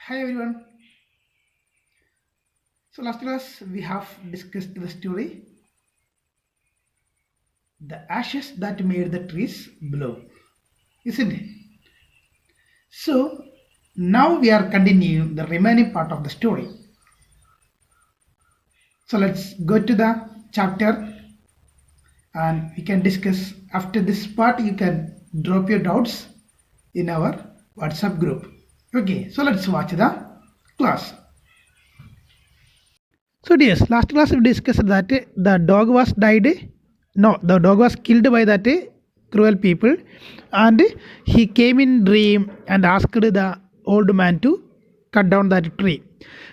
Hi everyone. So last class we have discussed the story The Ashes That Made the Trees Blow, isn't it? So now we are continuing the remaining part of the story. So let's go to the chapter and we can discuss after this part. You can drop your doubts in our WhatsApp group. Okay, so let's watch the class. So yes, last class we discussed that the dog was died. No, the dog was killed by that cruel people, and he came in dream and asked the old man to cut down that tree.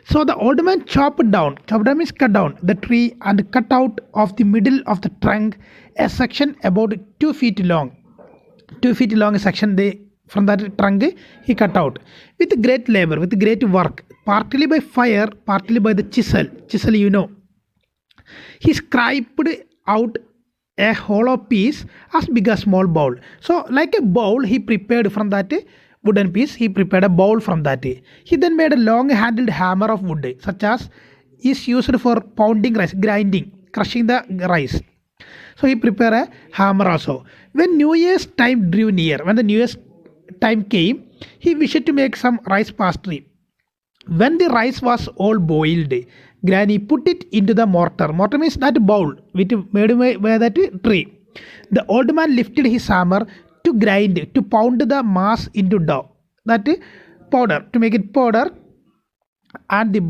So the old man chopped down means cut down the tree and cut out of the middle of the trunk a section about 2 feet long. 2 feet long section they from that trunk he cut out with great labor, with great work, partly by fire, partly by the chisel. He scraped out a hollow piece as big as small bowl. So like a bowl he prepared from that wooden piece, he prepared a bowl from that. He then made a long handled hammer of wood such as is used for pounding rice, grinding, crushing the rice. So he prepared a hammer also. When New Year's time drew near, when the New Year's time came, he wished to make some rice pastry. When the rice was all boiled, Granny put it into the mortar. Mortar means that bowl which made by that tree. The old man lifted his hammer to grind, to pound the mass into dough. That powder, to make it powder, and the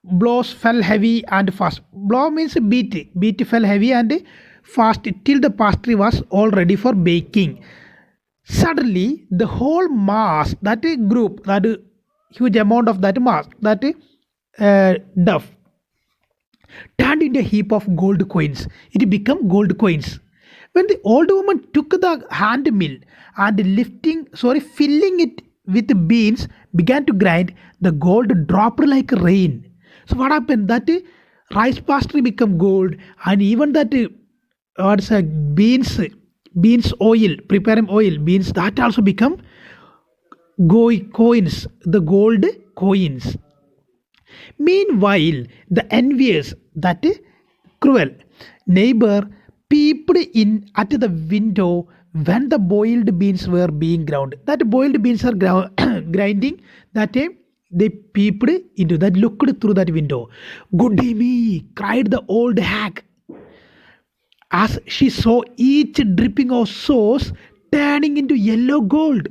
blows fell heavy and fast. Blow means beat. Beat fell heavy and fast till the pastry was all ready for baking. Suddenly, the whole mass, that group, that huge amount of that mass, that duff, turned into a heap of gold coins. It became gold coins. When the old woman took the hand mill and filling it with beans, began to grind, the gold dropped like rain. So what happened? That rice pastry become gold, and even that what's a beans oil, preparing oil, beans that also become coins, the gold coins. Meanwhile, the envious, that cruel neighbor peeped in at the window when the boiled beans were being ground. That boiled beans are grinding. That they peeped into that, looked through that window. Goody me! Cried the old hag as she saw each dripping of sauce turning into yellow gold,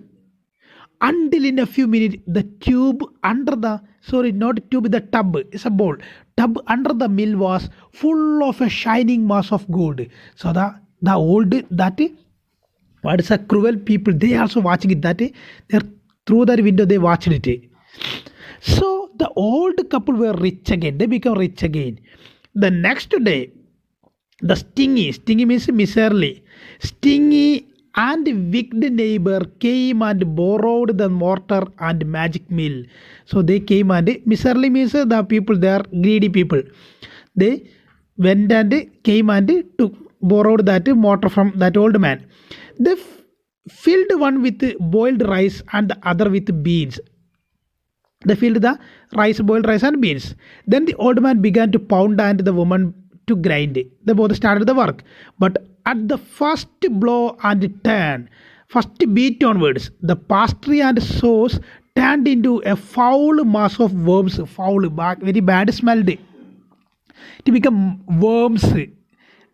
until in a few minutes the tube under the, sorry, not tube, the tub is a bowl, tub under the mill was full of a shining mass of gold. So the old, that what is a cruel people, they also watching it, that they're through that window they watched it. So the old couple were rich again, they become rich again. The next day, the stingy means miserly, stingy and wicked neighbor came and borrowed the mortar and magic mill. So they came, and miserly means the people, they are greedy people. They went and came and took, borrowed that mortar from that old man. They filled one with boiled rice and the other with beans. They filled the rice, boiled rice and beans. Then the old man began to pound and the woman to grind. They both started the work. But at the first blow and turn, first beat onwards, the pastry and sauce turned into a foul mass of worms, foul, very bad smelled. It became worms,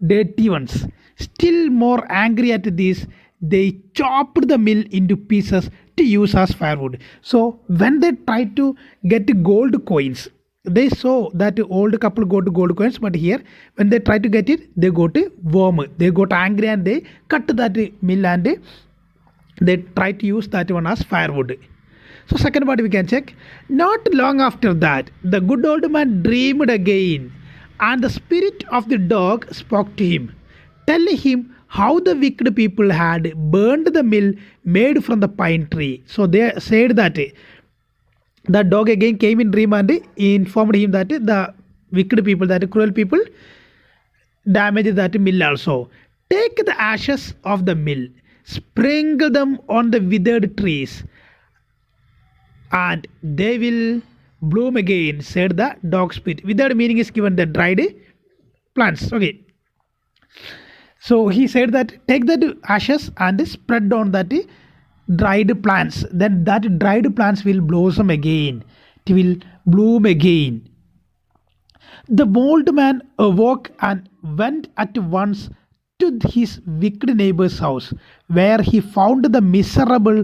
dirty ones. Still more angry at this, they chopped the mill into pieces to use as firewood. So when they tried to get gold coins, they saw that old couple got gold coins, but here when they try to get it, they got a worm. They got angry and they cut that mill and they try to use that one as firewood. So second part we can check. Not long after that, the good old man dreamed again, and the spirit of the dog spoke to him, telling him how the wicked people had burned the mill made from the pine tree. So they said that the dog again came in dream and informed him that the wicked people, that cruel people, damaged that mill also. Take the ashes of the mill, sprinkle them on the withered trees, and they will bloom again, said the dog spirit. Without meaning is given the dried plants. Okay. So he said that take that ashes and spread on that dried plants. Then that dried plants will blossom again. It will bloom again. The bold man awoke and went at once to his wicked neighbor's house, where he found the miserable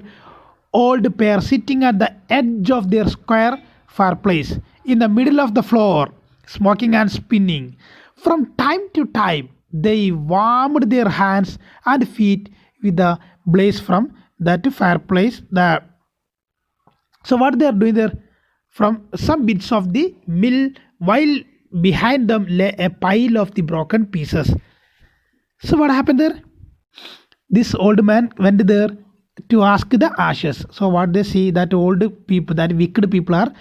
old pair sitting at the edge of their square fireplace, in the middle of the floor, smoking and spinning. From time to time, they warmed their hands and feet with the blaze from that fireplace. So what they are doing there? From some bits of the mill, while behind them lay a pile of the broken pieces. So what happened there? This old man went there to ask the ashes. So what they see, that old people, that wicked people are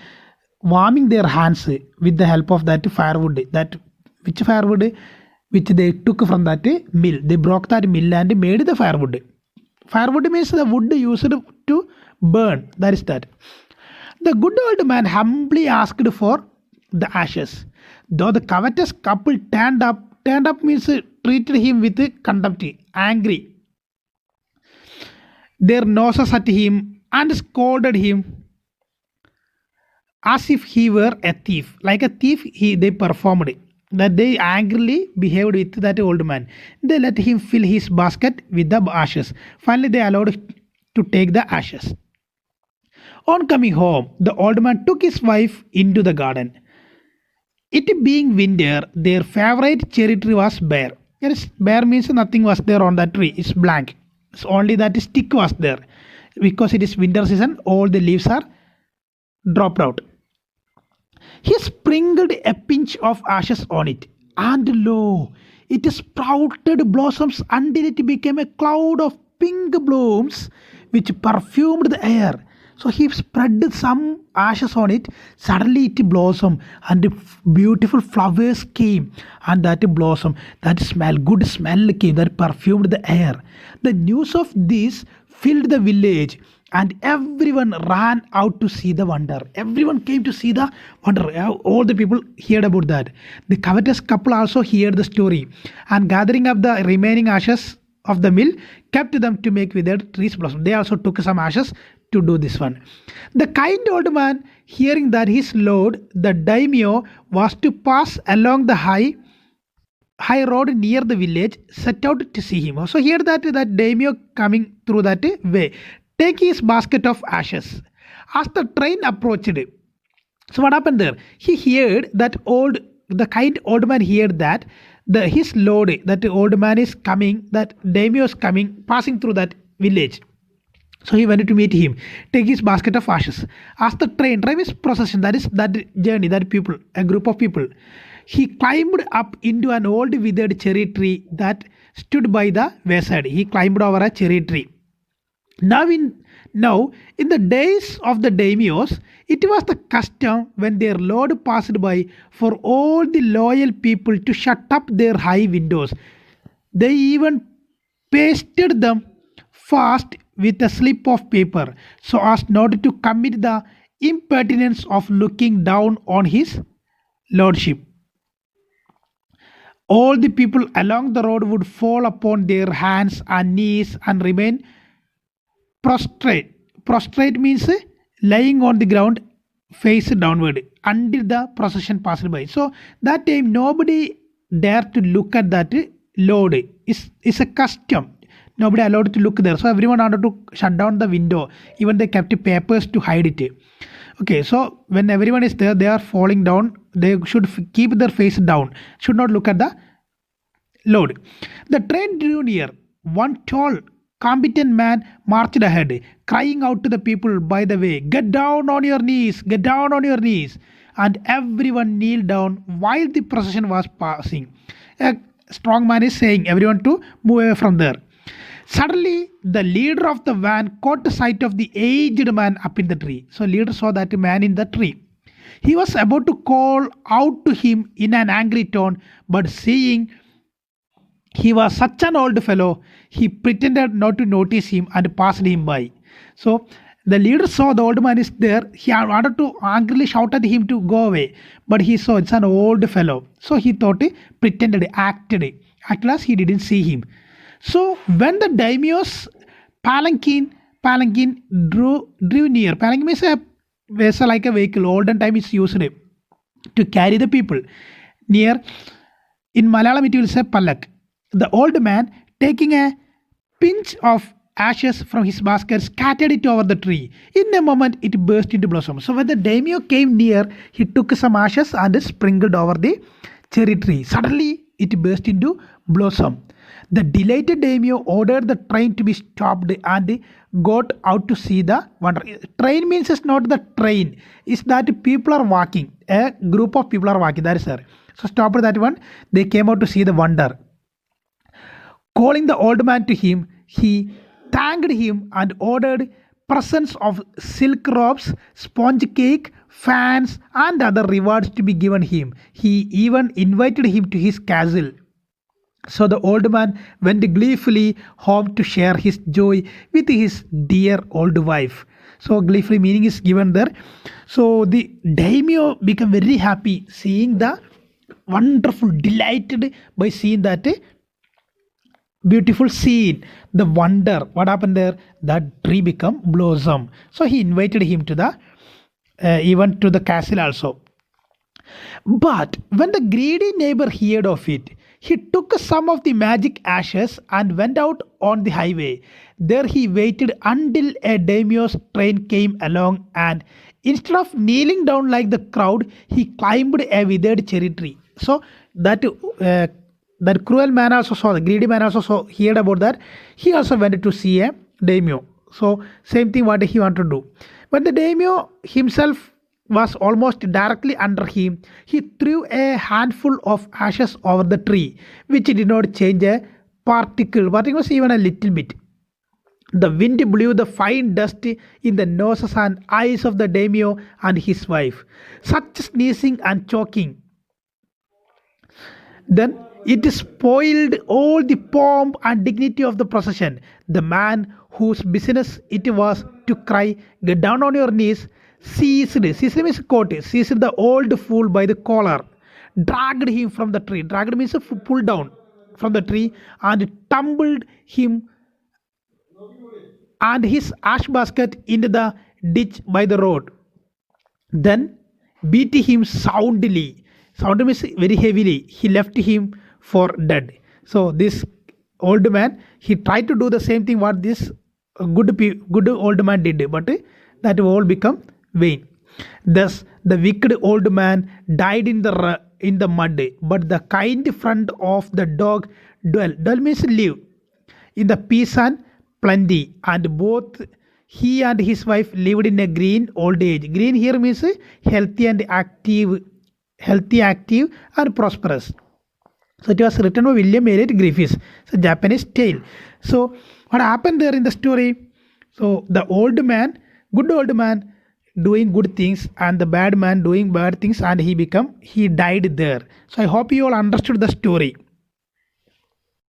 warming their hands with the help of that firewood. That which firewood? Which they took from that mill. They broke that mill and made the firewood. Firewood means the wood used to burn. That is that. The good old man humbly asked for the ashes. Though the covetous couple turned up means treated him with contempt, angry, their noses at him and scolded him as if he were a thief. Like a thief, they performed. That they angrily behaved with that old man. They let him fill his basket with the ashes. Finally, they allowed to take the ashes. On coming home, the old man took his wife into the garden. It being winter, their favorite cherry tree was bare. Yes, bare means nothing was there on that tree. It's blank. It's only that stick was there. Because it is winter season, all the leaves are dropped out. He sprinkled a pinch of ashes on it, and lo, it sprouted blossoms until it became a cloud of pink blooms which perfumed the air. So he spread some ashes on it. Suddenly it blossomed, and beautiful flowers came, and that blossom, that smell, good smell came, that perfumed the air. The news of this filled the village, and everyone ran out to see the wonder. Everyone came to see the wonder. All the people heard about that. The covetous couple also heard the story, and gathering up the remaining ashes of the mill, kept them to make withered trees blossom. They also took some ashes to do this one. The kind old man, hearing that his lord, the daimyo, was to pass along the high road near the village, set out to see him. So here that daimyo coming through that way, take his basket of ashes. As the train approached, so what happened there? He heard that the kind old man heard that his lord, that old man is coming, that daimyo is coming, passing through that village. So he went to meet him, take his basket of ashes. As the train is procession, that is that journey, that people, a group of people, he climbed up into an old withered cherry tree that stood by the wayside. He climbed over a cherry tree. Now in the days of the daimyos, it was the custom when their lord passed by for all the loyal people to shut up their high windows. They even pasted them fast with a slip of paper so as not to commit the impertinence of looking down on his lordship. All the people along the road would fall upon their hands and knees and remain prostrate. Prostrate means lying on the ground face downward until the procession passed by. So that time nobody dared to look at that lord. It's a custom. Nobody allowed to look there. So everyone wanted to shut down the window. Even they kept papers to hide it. Okay, so when everyone is there, they are falling down. They should keep their face down. Should not look at the lord. The train drew near. One tall, competent man marched ahead, crying out to the people by the way, "Get down on your knees, get down on your knees." And everyone kneeled down while the procession was passing. A strong man is saying everyone to move away from there. Suddenly, the leader of the van caught sight of the aged man up in the tree. So, leader saw that man in the tree. He was about to call out to him in an angry tone, but seeing he was such an old fellow, he pretended not to notice him and passed him by. So, The leader saw the old man is there. He wanted to angrily shout at him to go away, but he saw it's an old fellow. So he thought, pretended, acted as he didn't see him. So when the daimyo's palanquin drew near, palanquin is a vessel like a vehicle. Olden time is used to carry the people. Near, in Malayalam it will say palak. The old man, taking a pinch of ashes from his basket, scattered it over the tree. In a moment, it burst into blossom. So when the daimyo came near, he took some ashes and sprinkled over the cherry tree. Suddenly, it burst into blossom. The delighted daimyo ordered the train to be stopped and got out to see the wonder. Train means it's not the train, it's that people are walking. A group of people are walking. That is sir. So stopped that one. They came out to see the wonder. Calling the old man to him, he thanked him and ordered presents of silk robes, sponge cake, fans, and other rewards to be given him. He even invited him to his castle. So the old man went gleefully home to share his joy with his dear old wife. So gleefully meaning is given there. So the daimyo became very happy seeing the wonderful, delighted by seeing that beautiful scene, the wonder. What happened there? That tree become blossom. So he invited him to the even to the castle also. But when the greedy neighbor heard of it, he took some of the magic ashes and went out on the highway. There he waited until a daimyo's train came along, and instead of kneeling down like the crowd, he climbed a withered cherry tree. So that cruel man also saw, the greedy man also saw, heard about that. He also went to see a daimyo. So same thing what he wanted to do. When the daimyo himself was almost directly under him, he threw a handful of ashes over the tree, which did not change a particle, but it was even a little bit. The wind blew the fine dust in the noses and eyes of the daimyo and his wife. Such sneezing and choking. Then it spoiled all the pomp and dignity of the procession. The man whose business it was to cry, "Get down on your knees," seized means caught, seized the old fool by the collar, dragged him from the tree. Dragged means pulled down from the tree and tumbled him and his ash basket into the ditch by the road. Then beat him soundly. Sound means very heavily. He left him for dead. So this old man, he tried to do the same thing what this good old man did, but that all become vain. Thus the wicked old man died in the mud, but the kind friend of the dog dwell means live in the peace and plenty, and both he and his wife lived in a green old age. Green here means healthy and active, and prosperous. So it was written by William Elliot Griffiths. It's a Japanese tale. So what happened there in the story? So the old man, good old man, doing good things, and the bad man doing bad things, and he died there. So I hope you all understood the story.